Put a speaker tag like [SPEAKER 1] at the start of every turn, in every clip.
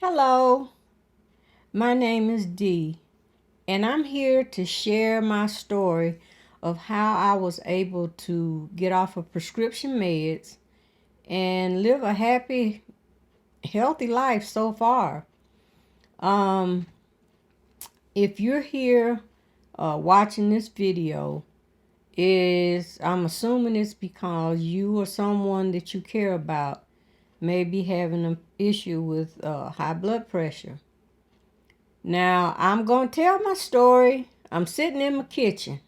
[SPEAKER 1] Hello, my name is Dee, and I'm here to share my story of how I was able to get off of prescription meds and live a happy, healthy life so far. Um, if you're here watching this video, is I'm assuming it's because you or someone that you care about may be having an issue with high blood pressure. Now, I'm going to tell my story. I'm sitting in my kitchen.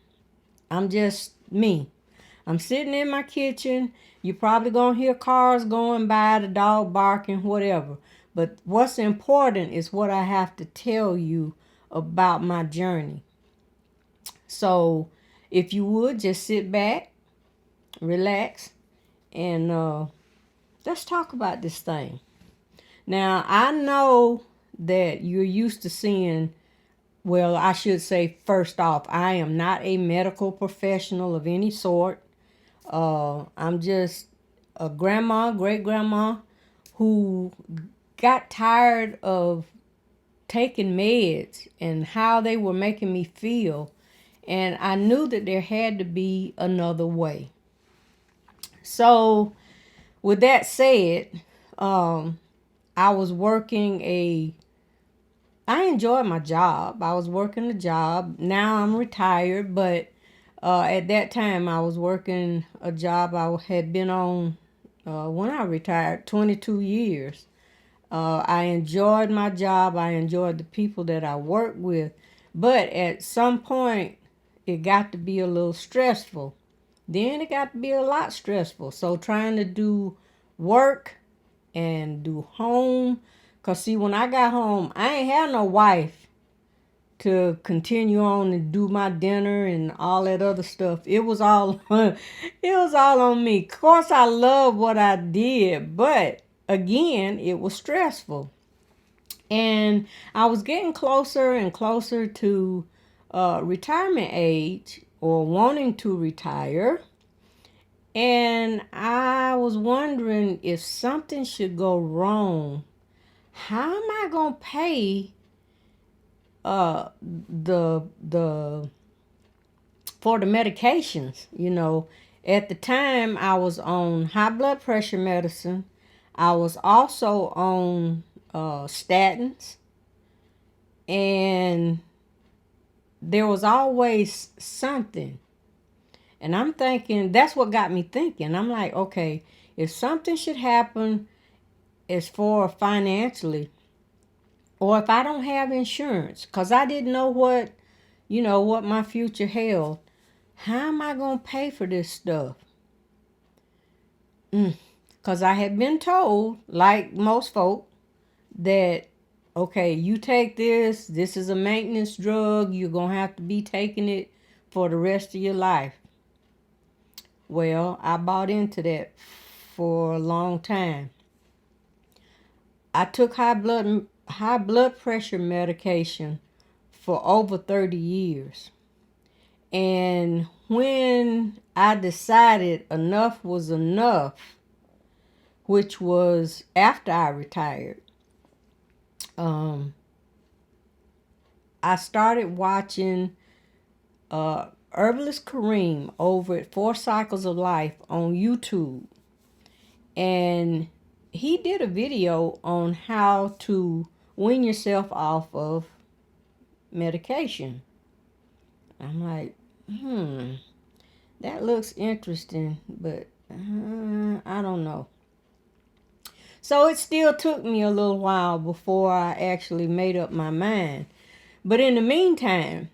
[SPEAKER 1] I'm just me. I'm sitting in my kitchen. You're probably going to hear cars going by, the dog barking, whatever. But what's important is what I have to tell you about my journey. So, if you would just sit back, relax, and let's talk about this thing. Now, I know that you're used to seeing. Well, I should say first off, I am not a medical professional of any sort. I'm just a grandma, great grandma, who got tired of taking meds and how they were making me feel. And I knew that there had to be another way. So, with that said, um, I was working I enjoyed my job. I was working a job. Now I'm retired, but at that time I was working a job I had been on when I retired, 22 years. I enjoyed my job. I enjoyed the people that I worked with. But at some point, it got to be a little stressful. Then it got to be a lot stressful. So trying to do work and do home. Because, see, when I got home, I ain't had no wife to continue on and do my dinner and all that other stuff. It was all it was all on me. Of course I love what I did, but again, it was stressful. And I was getting closer and closer to retirement age or wanting to retire. And I was wondering if something should go wrong. How am I gonna pay the for the medications? At the time I was on high blood pressure medicine. I was also on statins, and there was always something. And I'm thinking, that's what got me thinking. I'm like, okay, if something should happen as far financially, or if I don't have insurance, because I didn't know what my future held, how am I going to pay for this stuff? Because I had been told, like most folk, that, okay, you take this is a maintenance drug, you're going to have to be taking it for the rest of your life. Well, I bought into that for a long time. I took high blood pressure medication for over 30 years. And when I decided enough was enough, which was after I retired, I started watching Herbalist Kareem over at 4 Cycles of Life on YouTube. And he did a video on how to wean yourself off of medication. I'm like, that looks interesting, but I don't know. So it still took me a little while before I actually made up my mind. But in the meantime,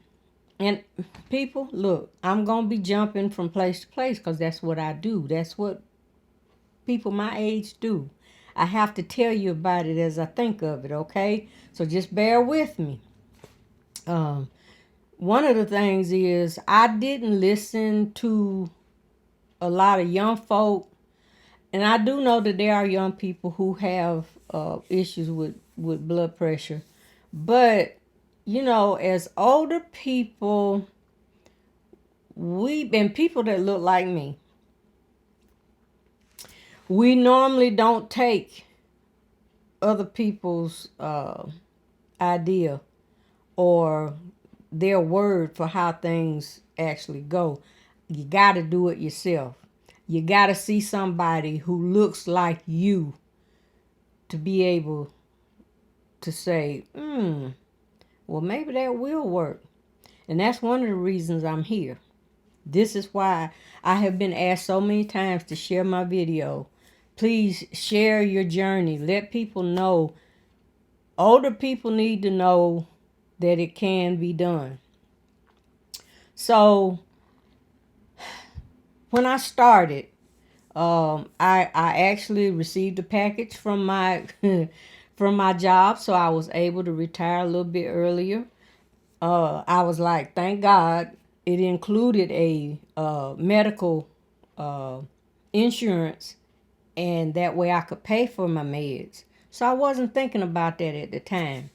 [SPEAKER 1] and people, look, I'm going to be jumping from place to place because that's what I do. That's what people my age do. I have to tell you about it as I think of it, okay? So just bear with me. One of the things is I didn't listen to a lot of young folk, and I do know that there are young people who have issues with blood pressure. But, as older people, and people that look like me, we normally don't take other people's idea or their word for how things actually go. You got to do it yourself. You got to see somebody who looks like you to be able to say, well, maybe that will work. And that's one of the reasons I'm here. This is why I have been asked so many times to share my video. Please share your journey. Let people know. Older people need to know that it can be done. So when I started, I actually received a package from my from my job, so I was able to retire a little bit earlier. I was like, thank God, it included a medical insurance, and that way I could pay for my meds. So I wasn't thinking about that at the time.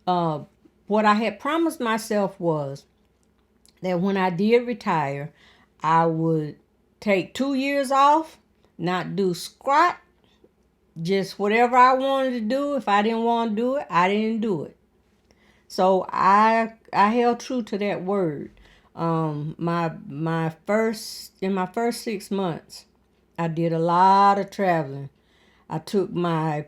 [SPEAKER 1] What I had promised myself was that when I did retire, I would take 2 years off, not do squat, just whatever I wanted to do. If I didn't want to do it, I didn't do it. So I held true to that word. My first 6 months, I did a lot of traveling. I took my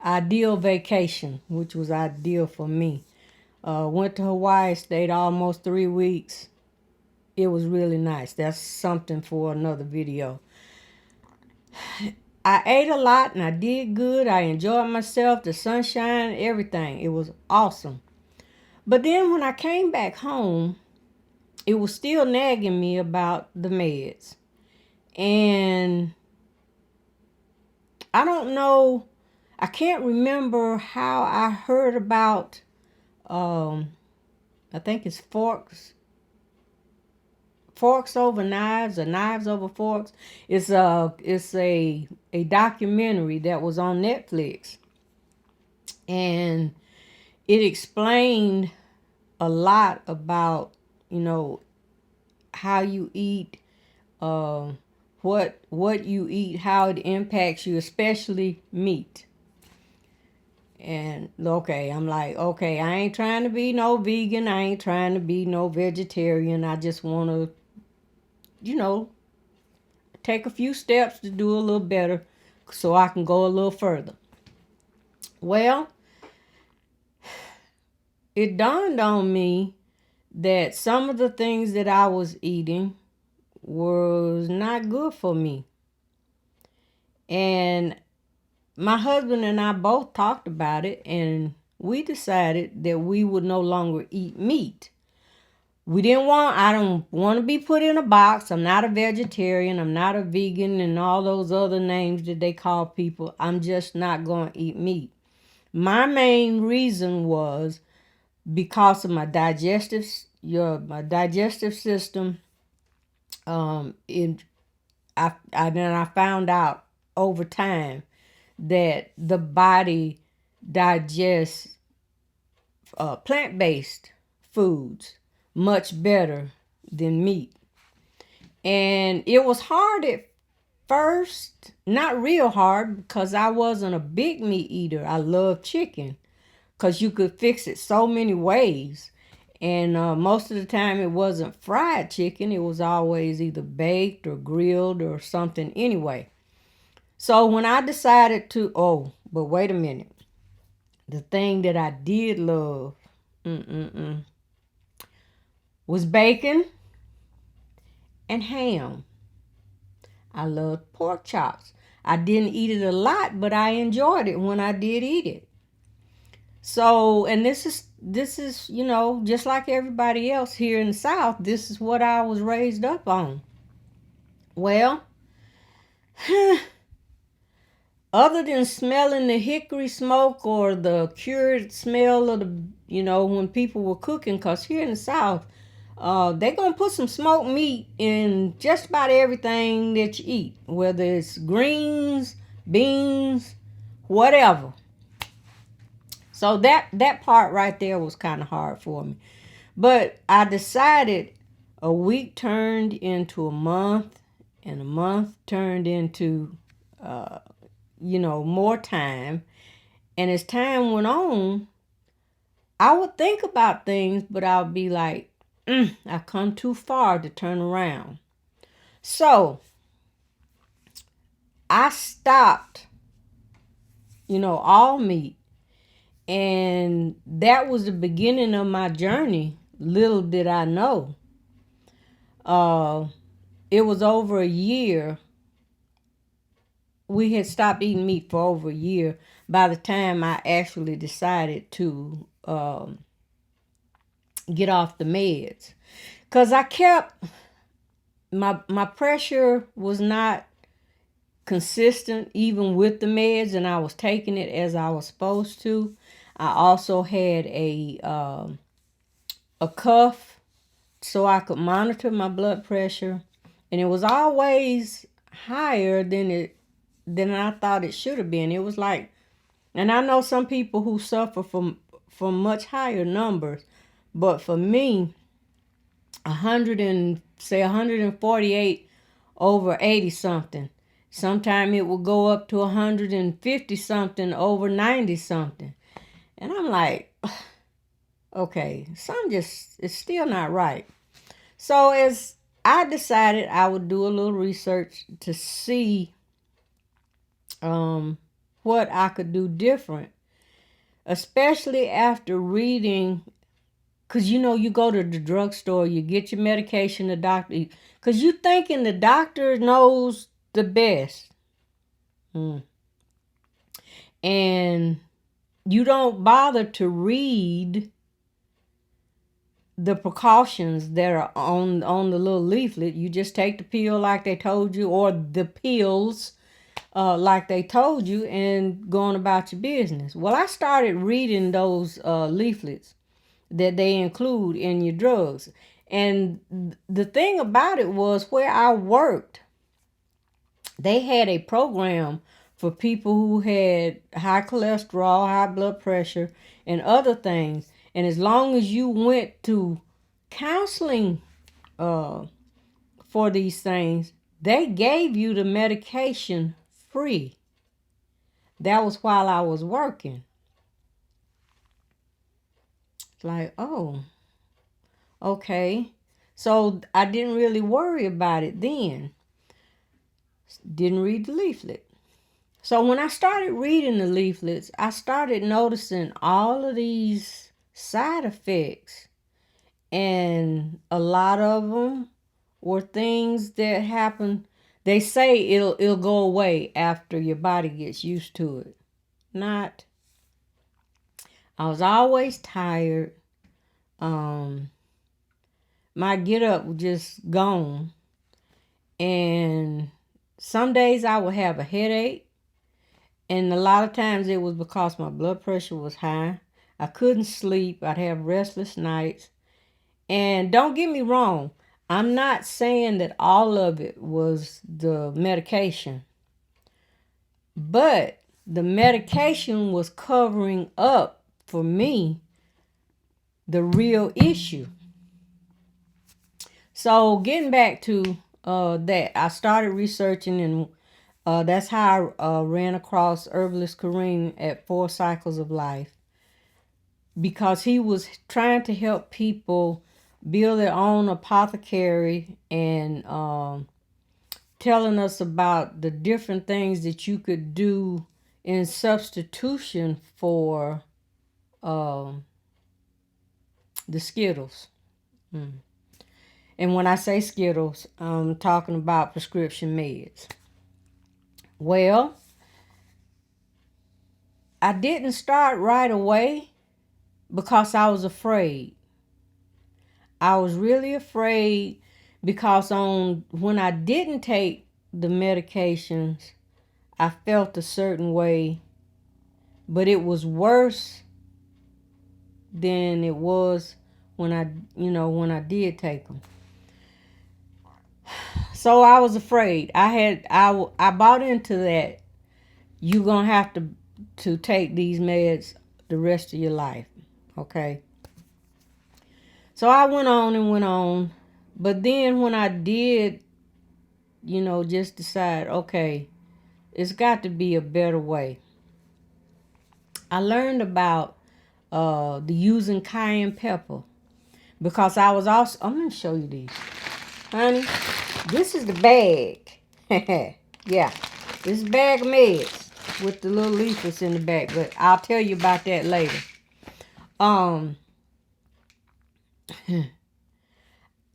[SPEAKER 1] ideal vacation, which was ideal for me. Went to Hawaii, stayed almost 3 weeks. It was really nice. That's something for another video. I ate a lot and I did good. I enjoyed myself, the sunshine, everything. It was awesome. But then when I came back home, it was still nagging me about the meds. And I don't know, I can't remember how I heard about, I think it's forks over knives or knives over forks. It's a documentary that was on Netflix, and it explained a lot about, how you eat, what you eat, how it impacts you, especially meat. And okay, I'm like, okay, I ain't trying to be no vegan, I ain't trying to be no vegetarian. I just want to, take a few steps to do a little better so I can go a little further. Well, it dawned on me that some of the things that I was eating was not good for me. And my husband and I both talked about it, and we decided that we would no longer eat meat. I don't want to be put in a box. I'm not a vegetarian. I'm not a vegan and all those other names that they call people. I'm just not going to eat meat. My main reason was because of my digestive system. I found out over time that the body digests plant-based foods much better than meat. And it was hard at first, not real hard, because I wasn't a big meat eater. I love chicken because you could fix it so many ways. And most of the time it wasn't fried chicken. It was always either baked or grilled or something anyway. So when I decided but wait a minute. The thing that I did love was bacon and ham. I loved pork chops. I didn't eat it a lot, but I enjoyed it when I did eat it. So, and this is, just like everybody else here in the South, this is what I was raised up on. Well, other than smelling the hickory smoke or the cured smell of when people were cooking, because here in the South, they're going to put some smoked meat in just about everything that you eat, whether it's greens, beans, whatever. So that part right there was kind of hard for me. But I decided a week turned into a month, and a month turned into, more time. And as time went on, I would think about things, but I would be like, I've come too far to turn around. So I stopped, all meat. And that was the beginning of my journey. Little did I know. It was over a year. We had stopped eating meat for over a year by the time I actually decided to get off the meds. Because I kept, my pressure was not consistent even with the meds, and I was taking it as I was supposed to. I also had a cuff so I could monitor my blood pressure, and it was always higher than I thought it should have been. It was like, and I know some people who suffer from much higher numbers, but for me, 148 over 80 something. Sometime it will go up to 150 something over 90 something. And I'm like, okay, it's still not right. So as I decided I would do a little research to see what I could do different, especially after reading, because you go to the drugstore, you get your medication, the doctor, because you thinking the doctor knows the best. And you don't bother to read the precautions that are on the little leaflet. You just take the pill like they told you, or the pills like they told you, and going about your business. Well, I started reading those leaflets that they include in your drugs. And the thing about it was, where I worked, they had a program for people who had high cholesterol, high blood pressure, and other things. And as long as you went to counseling for these things, they gave you the medication free. That was while I was working. It's like, oh, okay. So I didn't really worry about it then. Didn't read the leaflet. So when I started reading the leaflets, I started noticing all of these side effects. And a lot of them were things that happen. They say it'll go away after your body gets used to it. Not. I was always tired. My get up was just gone. And some days I would have a headache. And a lot of times it was because my blood pressure was high. I couldn't sleep. I'd have restless nights. And don't get me wrong, I'm not saying that all of it was the medication. But the medication was covering up, for me, the real issue. So getting back to that, I started researching, and that's how I ran across Herbalist Kareem at 4 Cycles of Life, because he was trying to help people build their own apothecary, and telling us about the different things that you could do in substitution for the Skittles. And when I say Skittles, I'm talking about prescription meds. Well, I didn't start right away because I was afraid. I was really afraid because when I didn't take the medications, I felt a certain way, but it was worse than it was when I did take them. So I was afraid. I bought into that. You're gonna have to take these meds the rest of your life, okay? So I went on and went on, but then when I did just decide, okay, it's got to be a better way. I learned about the using cayenne pepper because I was also, I'm going to show you these. Honey, this is the bag. Yeah, this bag of meds with the little leaflets in the back, but I'll tell you about that later. Um,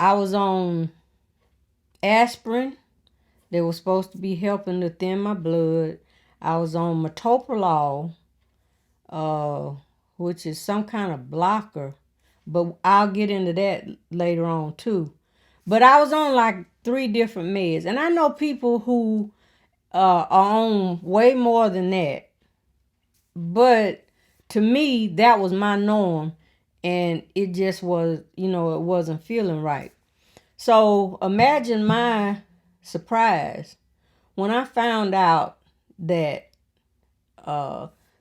[SPEAKER 1] I was on aspirin. They were supposed to be helping to thin my blood. I was on metoprolol, uh, which is some kind of blocker, but I'll get into that later on too. But I was on like 3 different meds, and I know people who are on way more than that. But to me, that was my norm, and it just was, it wasn't feeling right. So imagine my surprise when I found out that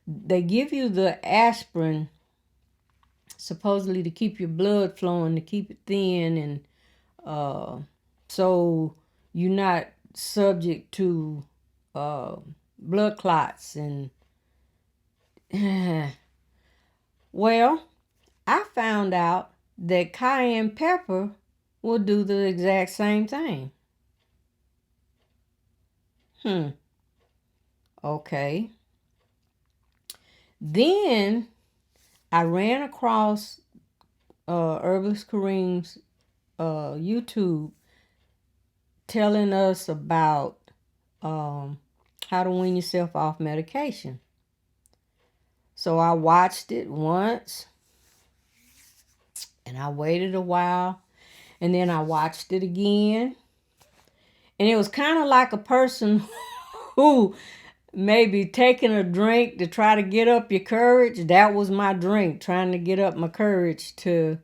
[SPEAKER 1] they give you the aspirin supposedly to keep your blood flowing, to keep it thin, and so you're not subject to blood clots. And well, I found out that cayenne pepper will do the exact same thing. Okay. Then I ran across Herbalist Kareem's YouTube telling us about how to wean yourself off medication. So I watched it once and I waited a while and then I watched it again. And it was kind of like a person who maybe taking a drink to try to get up your courage. That was my drink, trying to get up my courage to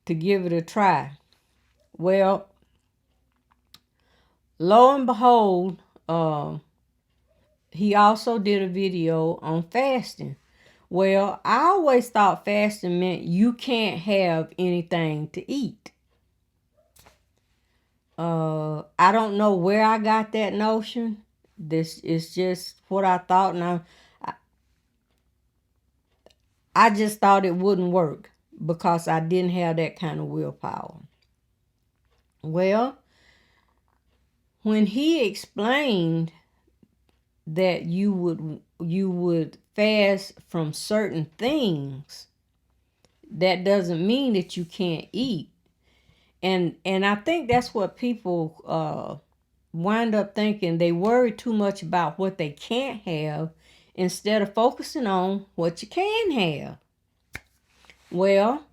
[SPEAKER 1] give it a try. Well, lo and behold, he also did a video on fasting. Well, I always thought fasting meant you can't have anything to eat. I don't know where I got that notion. This is just what I thought, and I just thought it wouldn't work because I didn't have that kind of willpower. Well, when he explained that you would fast from certain things, that doesn't mean that you can't eat. And I think that's what people wind up thinking. They worry too much about what they can't have instead of focusing on what you can have. Well,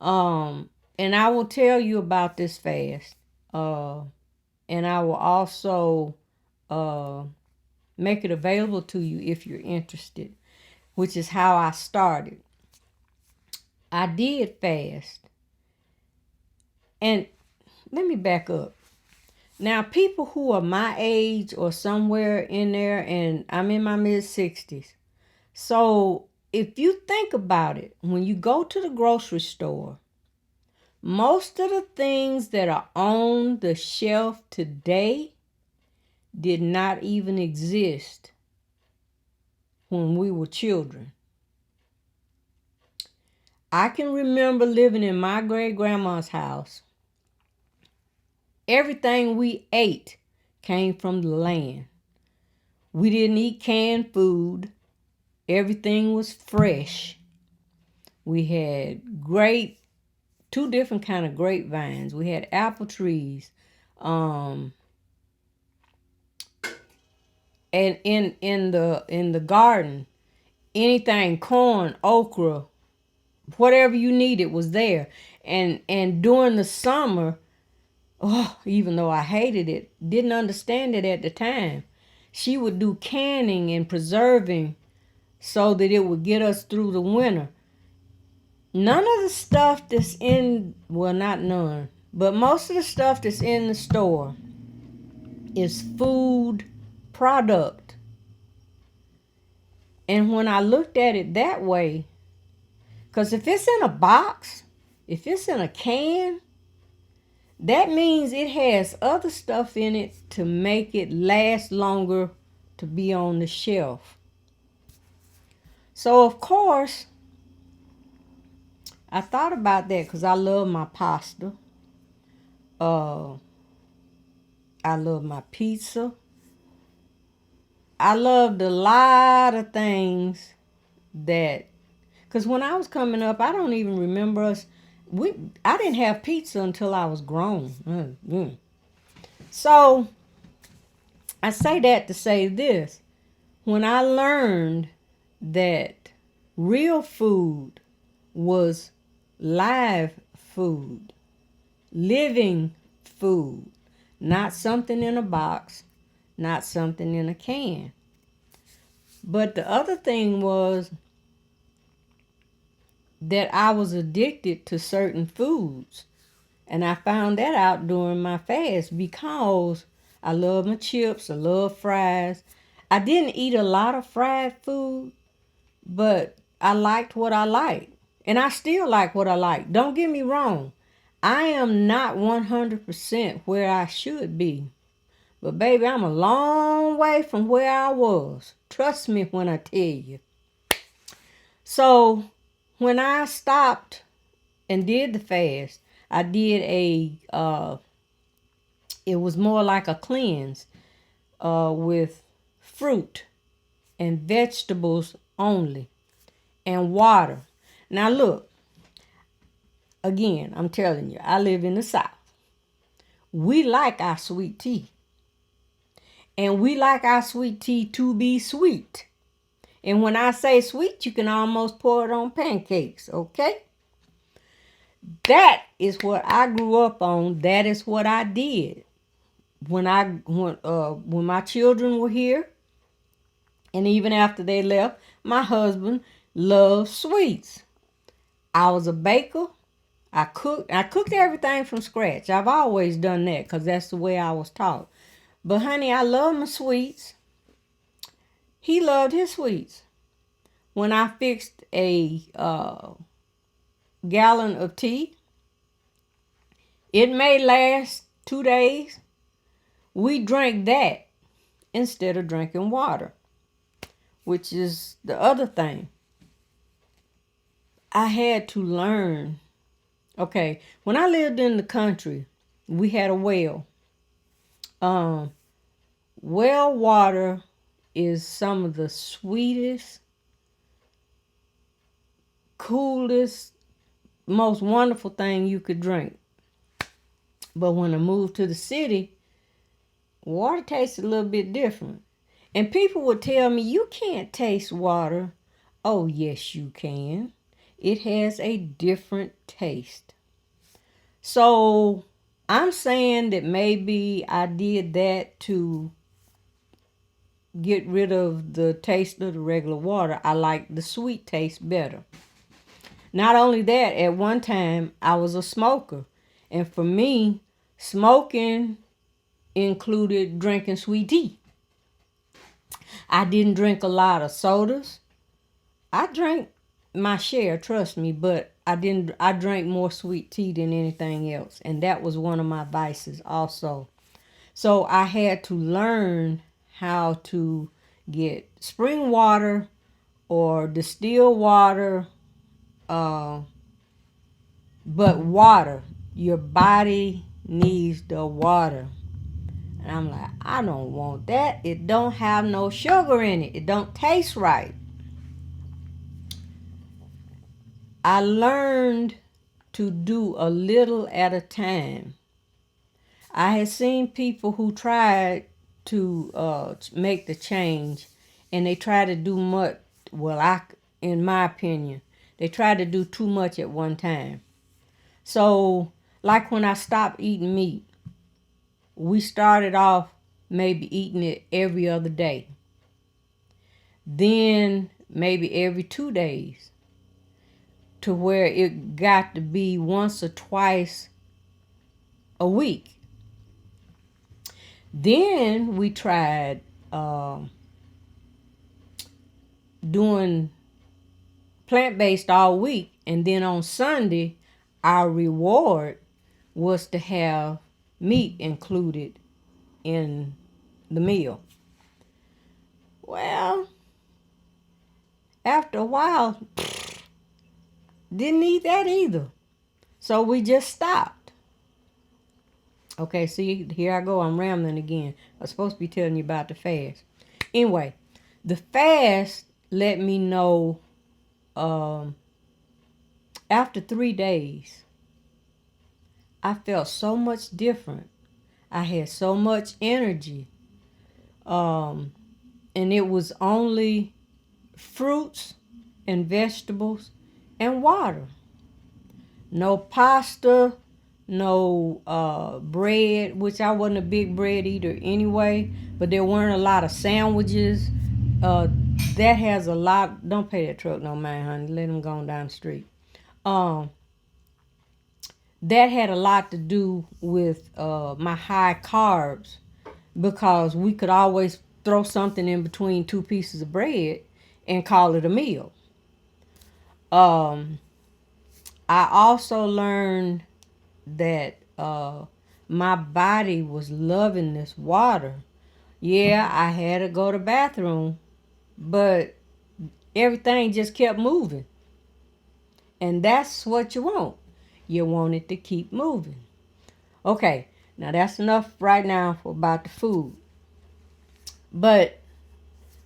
[SPEAKER 1] and I will tell you about this fast. And I will also make it available to you if you're interested, which is how I started. I did fast. And let me back up. Now, people who are my age or somewhere in there, and I'm in my mid-60s. So if you think about it, when you go to the grocery store, most of the things that are on the shelf today did not even exist when we were children. I can remember living in my great-grandma's house. Everything we ate came from the land. We didn't eat canned food. Everything was fresh. We had two different kind of grapevines. We had apple trees. And in the garden, anything, corn, okra, whatever you needed was there. And during the summer, even though I hated it, didn't understand it at the time, she would do canning and preserving so that it would get us through the winter. None of the stuff that's not none, but most of the stuff that's in the store is food product. And when I looked at it that way, because if it's in a box, if it's in a can, that means it has other stuff in it to make it last longer to be on the shelf. So, of course, I thought about that because I love my pasta. Uh, I love my pizza. I loved a lot of things that, because when I was coming up, I don't even remember us. I didn't have pizza until I was grown. So I say that to say this. When I learned that real food was live food, living food, not something in a box, not something in a can. But the other thing was that I was addicted to certain foods. And I found that out during my fast because I love my chips, I love fries. I didn't eat a lot of fried food, but I liked what I liked. And I still like what I like. Don't get me wrong. I am not 100% where I should be. But baby, I'm a long way from where I was. Trust me when I tell you. So when I stopped and did the fast, I did it was more like a cleanse with fruit and vegetables only and water. Now look, again, I'm telling you, I live in the South. We like our sweet tea. And we like our sweet tea to be sweet. And when I say sweet, you can almost pour it on pancakes, okay? That is what I grew up on. That is what I did. When my children were here, and even after they left, my husband loved sweets. I was a baker. I cooked everything from scratch. I've always done that because that's the way I was taught. But honey, I love my sweets. He loved his sweets. When I fixed a gallon of tea, it may last 2 days. We drank that instead of drinking water, which is the other thing. I had to learn. Okay, when I lived in the country, we had a well. Well water is some of the sweetest, coolest, most wonderful thing you could drink. But when I moved to the city, water tastes a little bit different. And people would tell me, you can't taste water. Oh, yes, you can. It has a different taste. So I'm saying that maybe I did that to get rid of the taste of the regular water. I like the sweet taste better. Not only that, at one time I was a smoker. And for me, smoking included drinking sweet tea. I didn't drink a lot of sodas. I drank my share, trust me, but I drank more sweet tea than anything else. And that was one of my vices also. So I had to learn how to get spring water or distilled water, but water. Your body needs the water. And I'm like, I don't want that. It don't have no sugar in it. It don't taste right. I learned to do a little at a time. I had seen people who tried to make the change, and they tried to do much. Well, in my opinion, they tried to do too much at one time. So, like when I stopped eating meat, we started off maybe eating it every other day. Then maybe every 2 days, to where it got to be once or twice a week. Then we tried doing plant-based all week, and then on Sunday, our reward was to have meat included in the meal. Well, after a while, didn't eat that either. So we just stopped. Okay, see, here I go. I'm rambling again. I'm supposed to be telling you about the fast. Anyway, the fast let me know um, after 3 days, I felt so much different. I had so much energy. Um, and it was only fruits and vegetables and water. No pasta, no bread, which I wasn't a big bread eater anyway, but there weren't a lot of sandwiches. Uh, that has a lot. Don't pay that truck no mind, honey. Let him go on down the street. Um, that had a lot to do with my high carbs because we could always throw something in between two pieces of bread and call it a meal. Um, I also learned that my body was loving this water. Yeah, I had to go to the bathroom, but everything just kept moving. And that's what you want. You want it to keep moving. Okay, now that's enough right now for about the food. But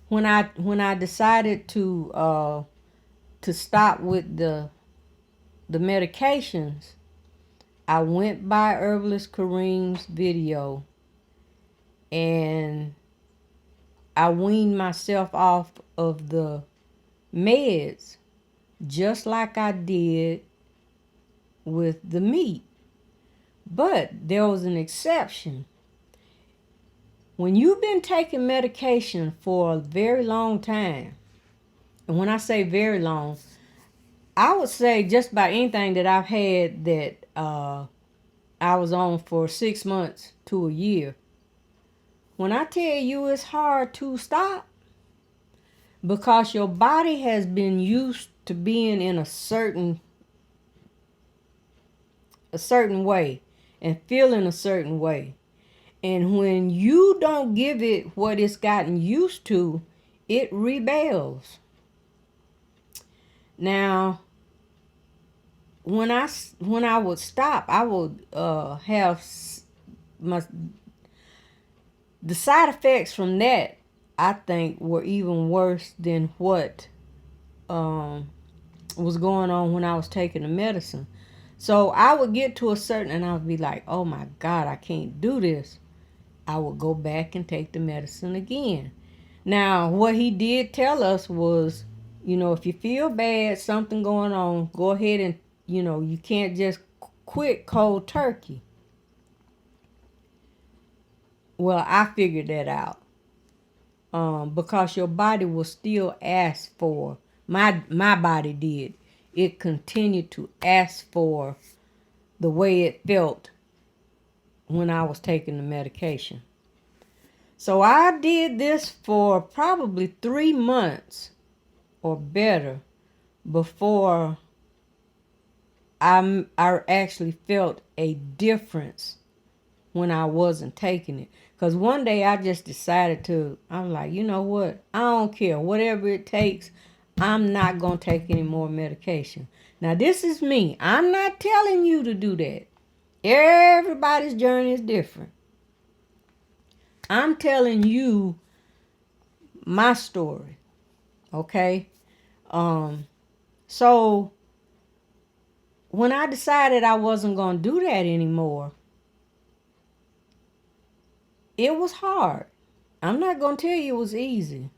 [SPEAKER 1] when I decided to stop with the medications, I went by Herbalist Kareem's video and I weaned myself off of the meds just like I did with the meat. But there was an exception. When you've been taking medication for a very long time, and when I say very long, I would say just about anything that I've had that I was on for 6 months to a year. When I tell you it's hard to stop, because your body has been used to being in a certain way and feeling a certain way. And when you don't give it what it's gotten used to, it rebels. Now, when I would stop, I would have my the side effects from that. I think were even worse than what was going on when I was taking the medicine. So I would get to a certain, and I would be like, "Oh my God, I can't do this." I would go back and take the medicine again. Now, what he did tell us was, if you feel bad, something going on, go ahead and, you can't just quit cold turkey. Well, I figured that out. Because your body will still ask for, my body did. It continued to ask for the way it felt when I was taking the medication. So I did this for probably 3 months or better before I actually felt a difference when I wasn't taking it. Because one day I just decided I'm like, you know what? I don't care. Whatever it takes, I'm not going to take any more medication. Now, this is me. I'm not telling you to do that. Everybody's journey is different. I'm telling you my story. Okay? So when I decided I wasn't going to do that anymore, it was hard. I'm not going to tell you it was easy.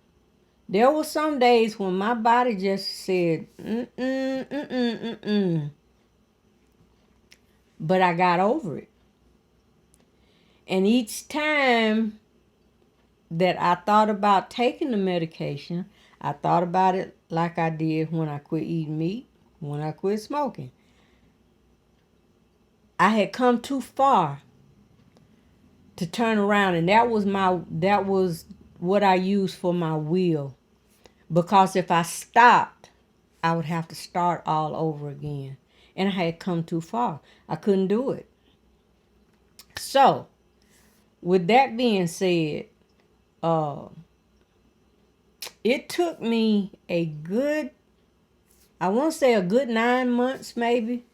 [SPEAKER 1] There were some days when my body just said, mm-mm. But I got over it. And each time that I thought about taking the medication, I thought about it like I did when I quit eating meat, when I quit smoking. I had come too far to turn around, and that was what I used for my will. Because if I stopped, I would have to start all over again. And I had come too far. I couldn't do it. So, with that being said, uh, it took me a good, I want to say a good 9 months maybe,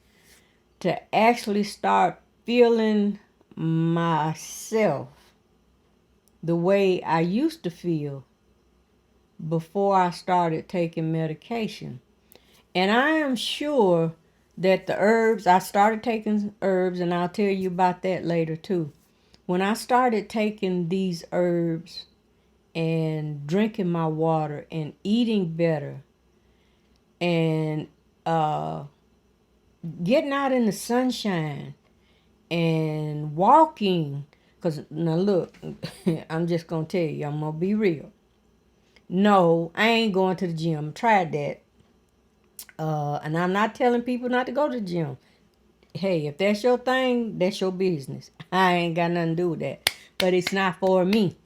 [SPEAKER 1] to actually start feeling myself the way I used to feel before I started taking medication. And I am sure that the herbs, I started taking herbs, and I'll tell you about that later too. When I started taking these herbs and drinking my water and eating better and uh, getting out in the sunshine and walking, because now look, I'm just going to tell you, I'm going to be real. No, I ain't going to the gym. Tried that. And I'm not telling people not to go to the gym. Hey, if that's your thing, that's your business. I ain't got nothing to do with that. But it's not for me.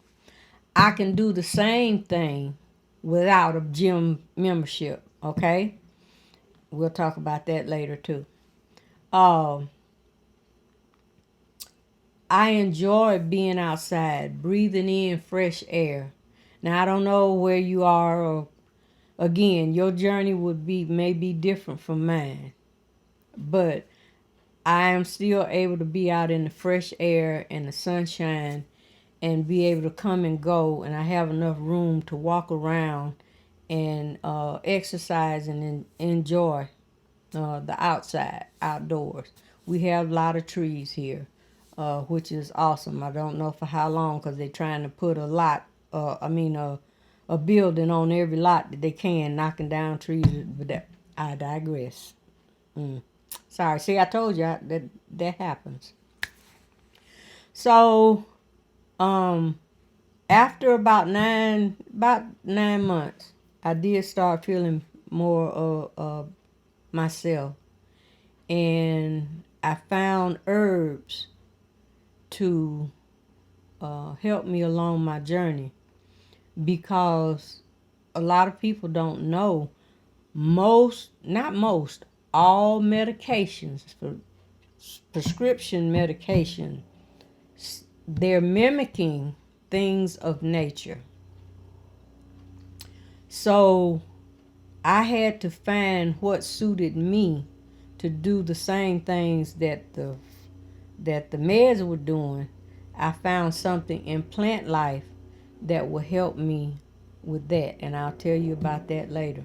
[SPEAKER 1] I can do the same thing without a gym membership. Okay? We'll talk about that later too. Um, I enjoy being outside, breathing in fresh air. Now I don't know where you are, or again, your journey would be may be different from mine, but I am still able to be out in the fresh air and the sunshine and be able to come and go, and I have enough room to walk around and exercise and enjoy the outside, outdoors. We have a lot of trees here, which is awesome. I don't know for how long because they're trying to put a lot, a building on every lot that they can, knocking down trees. But that, I digress. Sorry, see, I told you that happens. So, um, after about 9 months, I did start feeling more myself, and I found herbs to help me along my journey, because a lot of people don't know not most, all medications, for prescription medication, they're mimicking things of nature. So I had to find what suited me to do the same things that the meds were doing. I found something in plant life that will help me with that, and I'll tell you about that later.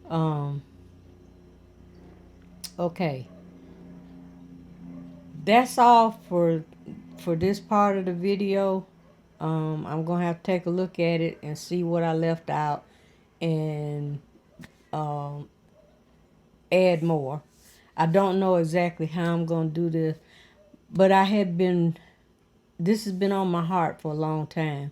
[SPEAKER 1] Um, okay, that's all for this part of the video. I'm gonna have to take a look at it and see what I left out and um, add more. I don't know exactly how I'm gonna do this, but this has been on my heart for a long time.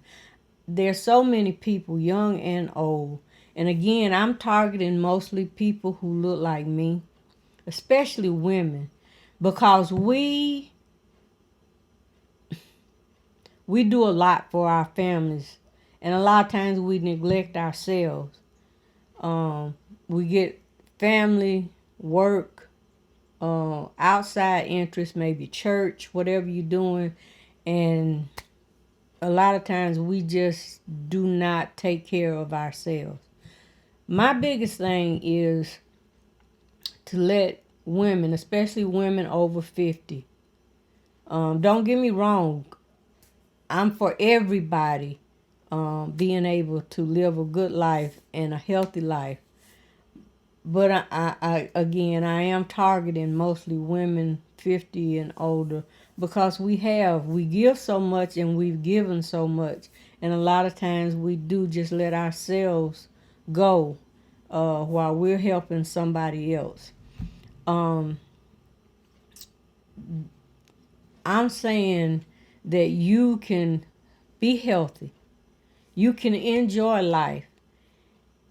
[SPEAKER 1] There's so many people, young and old, and again, I'm targeting mostly people who look like me, especially women, because we do a lot for our families, and a lot of times we neglect ourselves. We get family, work, outside interests, maybe church, whatever you're doing, and a lot of times we just do not take care of ourselves. My biggest thing is to let women, especially women over 50, don't get me wrong, I'm for everybody being able to live a good life and a healthy life. But again, I am targeting mostly women 50 and older, because we give so much and we've given so much. And a lot of times we do just let ourselves go while we're helping somebody else. Um, I'm saying that you can be healthy, you can enjoy life,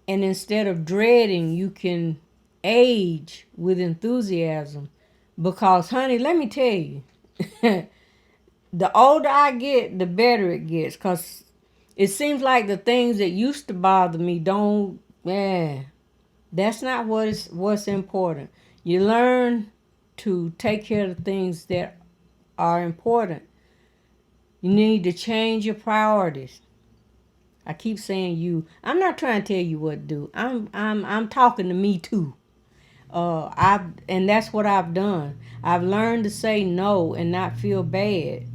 [SPEAKER 1] and instead of dreading, you can age with enthusiasm. Because, honey, let me tell you, the older I get, the better it gets. Because it seems like the things that used to bother me don't, that's not what's important. You learn to take care of the things that are important. You need to change your priorities. I keep saying you. I'm not trying to tell you what to do. I'm talking to me too. And that's what I've done. I've learned to say no and not feel bad.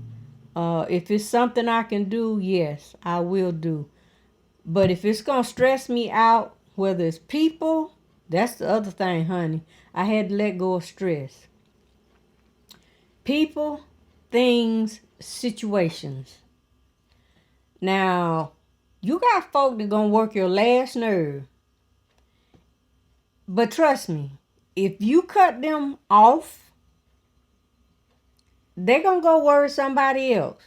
[SPEAKER 1] If it's something I can do, yes, I will do. But if it's gonna stress me out, whether it's people, that's the other thing, honey. I had to let go of stress. People, things, situations. Now, you got folk that gonna work your last nerve. But trust me, if you cut them off, they're gonna go worry somebody else.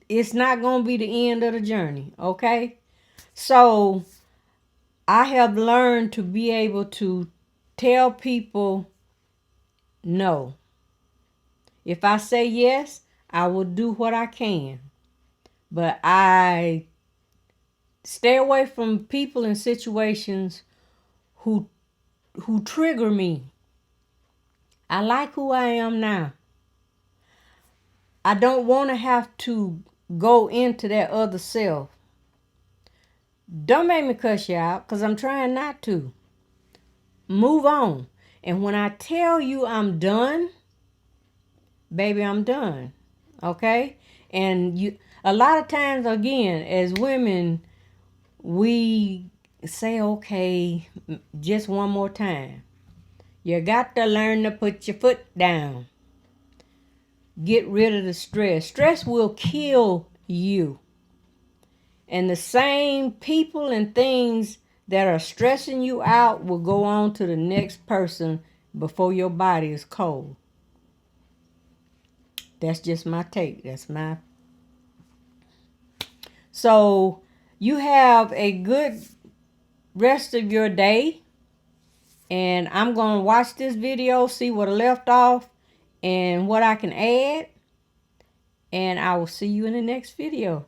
[SPEAKER 1] It's not gonna be the end of the journey, okay? So I have learned to be able to tell people no. If I say yes, I will do what I can. But I stay away from people and situations who trigger me. I like who I am now. I don't want to have to go into that other self. Don't make me cuss you out, because I'm trying not to. Move on. And when I tell you I'm done, baby, I'm done. Okay? And you, a lot of times, again, as women, we say, okay, just one more time. You got to learn to put your foot down. Get rid of the stress. Stress will kill you. And the same people and things that are stressing you out will go on to the next person before your body is cold. That's just my take. That's my. So you have a good rest of your day. And I'm going to watch this video, see what I left off and what I can add. And I will see you in the next video.